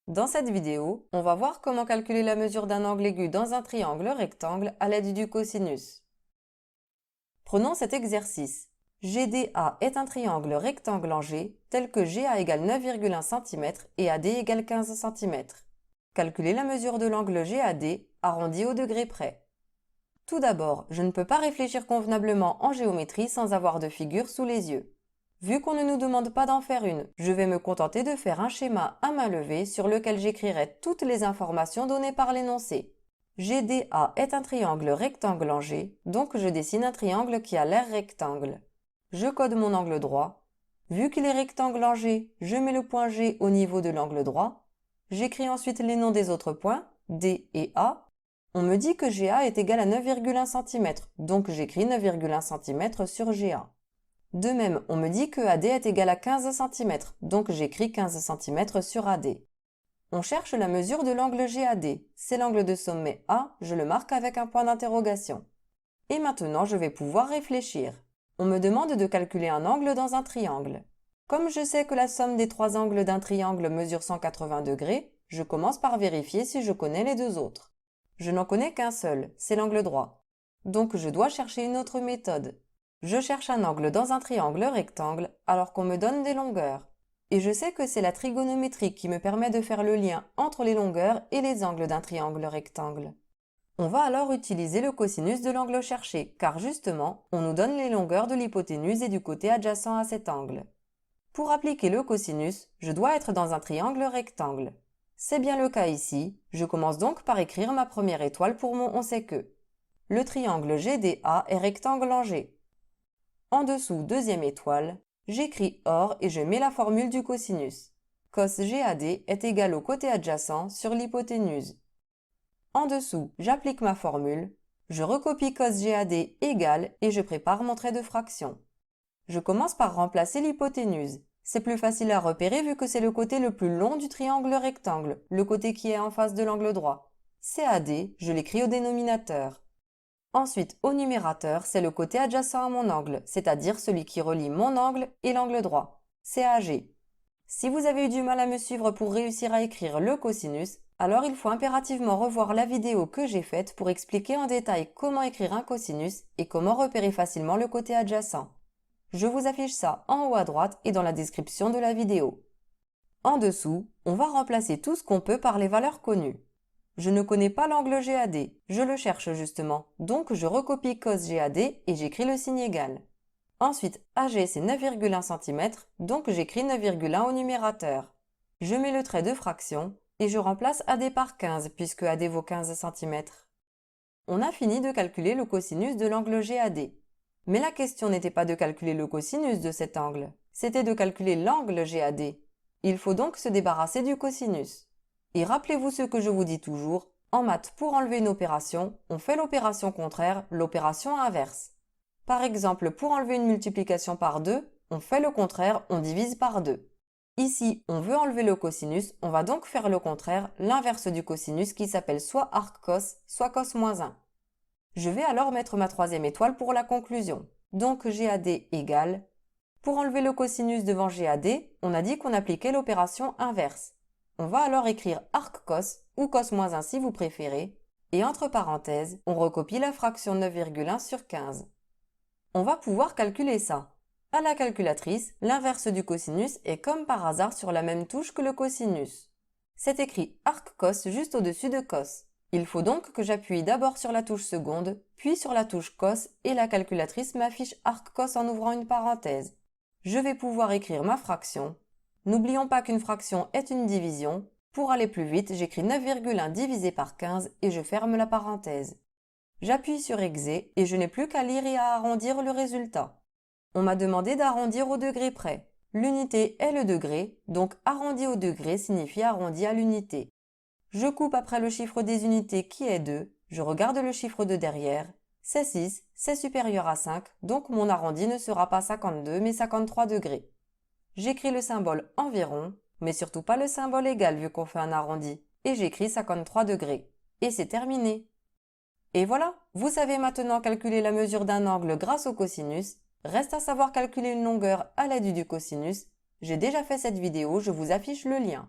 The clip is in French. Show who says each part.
Speaker 1: Dans cette vidéo, on va voir comment calculer la mesure d'un angle aigu dans un triangle rectangle à l'aide du cosinus. Prenons cet exercice. GDA est un triangle rectangle en G, tel que GA égale 9,1 cm et AD égale 15 cm. Calculez la mesure de l'angle GAD, arrondi au degré près. Tout d'abord, je ne peux pas réfléchir convenablement en géométrie sans avoir de figure sous les yeux. Vu qu'on ne nous demande pas d'en faire une, je vais me contenter de faire un schéma à main levée sur lequel j'écrirai toutes les informations données par l'énoncé. GDA est un triangle rectangle en G, donc je dessine un triangle qui a l'air rectangle. Je code mon angle droit. Vu qu'il est rectangle en G, je mets le point G au niveau de l'angle droit. J'écris ensuite les noms des autres points, D et A. On me dit que GA est égal à 9,1 cm, donc j'écris 9,1 cm sur GA. De même, on me dit que AD est égal à 15 cm, donc j'écris 15 cm sur AD. On cherche la mesure de l'angle GAD. C'est l'angle de sommet A, je le marque avec un point d'interrogation. Et maintenant, je vais pouvoir réfléchir. On me demande de calculer un angle dans un triangle. Comme je sais que la somme des trois angles d'un triangle mesure 180 degrés, je commence par vérifier si je connais les deux autres. Je n'en connais qu'un seul, c'est l'angle droit. Donc je dois chercher une autre méthode. Je cherche un angle dans un triangle rectangle alors qu'on me donne des longueurs. Et je sais que c'est la trigonométrie qui me permet de faire le lien entre les longueurs et les angles d'un triangle rectangle. On va alors utiliser le cosinus de l'angle cherché, car justement, on nous donne les longueurs de l'hypoténuse et du côté adjacent à cet angle. Pour appliquer le cosinus, je dois être dans un triangle rectangle. C'est bien le cas ici, je commence donc par écrire ma première étoile pour mon on sait que. Le triangle GDA est rectangle en G. En dessous, deuxième étoile, j'écris OR et je mets la formule du cosinus. Cos GAD est égal au côté adjacent sur l'hypoténuse. En dessous, j'applique ma formule, je recopie cos GAD égale et je prépare mon trait de fraction. Je commence par remplacer l'hypoténuse. C'est plus facile à repérer vu que c'est le côté le plus long du triangle rectangle, le côté qui est en face de l'angle droit. CAD, je l'écris au dénominateur. Ensuite, au numérateur, c'est le côté adjacent à mon angle, c'est-à-dire celui qui relie mon angle et l'angle droit, CAG. Si vous avez eu du mal à me suivre pour réussir à écrire le cosinus, alors il faut impérativement revoir la vidéo que j'ai faite pour expliquer en détail comment écrire un cosinus et comment repérer facilement le côté adjacent. Je vous affiche ça en haut à droite et dans la description de la vidéo. En dessous, on va remplacer tout ce qu'on peut par les valeurs connues. Je ne connais pas l'angle GAD, je le cherche justement, donc je recopie cos GAD et j'écris le signe égal. Ensuite, AG c'est 9,1 cm, donc j'écris 9,1 au numérateur. Je mets le trait de fraction et je remplace AD par 15 puisque AD vaut 15 cm. On a fini de calculer le cosinus de l'angle GAD. Mais la question n'était pas de calculer le cosinus de cet angle, c'était de calculer l'angle GAD. Il faut donc se débarrasser du cosinus. Et rappelez-vous ce que je vous dis toujours, en maths, pour enlever une opération, on fait l'opération contraire, l'opération inverse. Par exemple, pour enlever une multiplication par 2, on fait le contraire, on divise par 2. Ici, on veut enlever le cosinus, on va donc faire le contraire, l'inverse du cosinus qui s'appelle soit arc cos, soit cos moins 1. Je vais alors mettre ma troisième étoile pour la conclusion. Donc GAD égale. Pour enlever le cosinus devant GAD, on a dit qu'on appliquait l'opération inverse. On va alors écrire arc cos, ou cos moins 1 si vous préférez, et entre parenthèses, on recopie la fraction 9,1 sur 15. On va pouvoir calculer ça. À la calculatrice, l'inverse du cosinus est comme par hasard sur la même touche que le cosinus. C'est écrit arc cos juste au-dessus de cos. Il faut donc que j'appuie d'abord sur la touche seconde, puis sur la touche cos et la calculatrice m'affiche arc cos en ouvrant une parenthèse. Je vais pouvoir écrire ma fraction. N'oublions pas qu'une fraction est une division. Pour aller plus vite, j'écris 9,1 divisé par 15 et je ferme la parenthèse. J'appuie sur Exe et je n'ai plus qu'à lire et à arrondir le résultat. On m'a demandé d'arrondir au degré près. L'unité est le degré, donc arrondi au degré signifie arrondi à l'unité. Je coupe après le chiffre des unités qui est 2, je regarde le chiffre de derrière, c'est 6, c'est supérieur à 5, donc mon arrondi ne sera pas 52 mais 53 degrés. J'écris le symbole environ, mais surtout pas le symbole égal vu qu'on fait un arrondi, et j'écris 53 degrés. Et c'est terminé. Et voilà, vous savez maintenant calculer la mesure d'un angle grâce au cosinus. Reste à savoir calculer une longueur à l'aide du cosinus. J'ai déjà fait cette vidéo, je vous affiche le lien.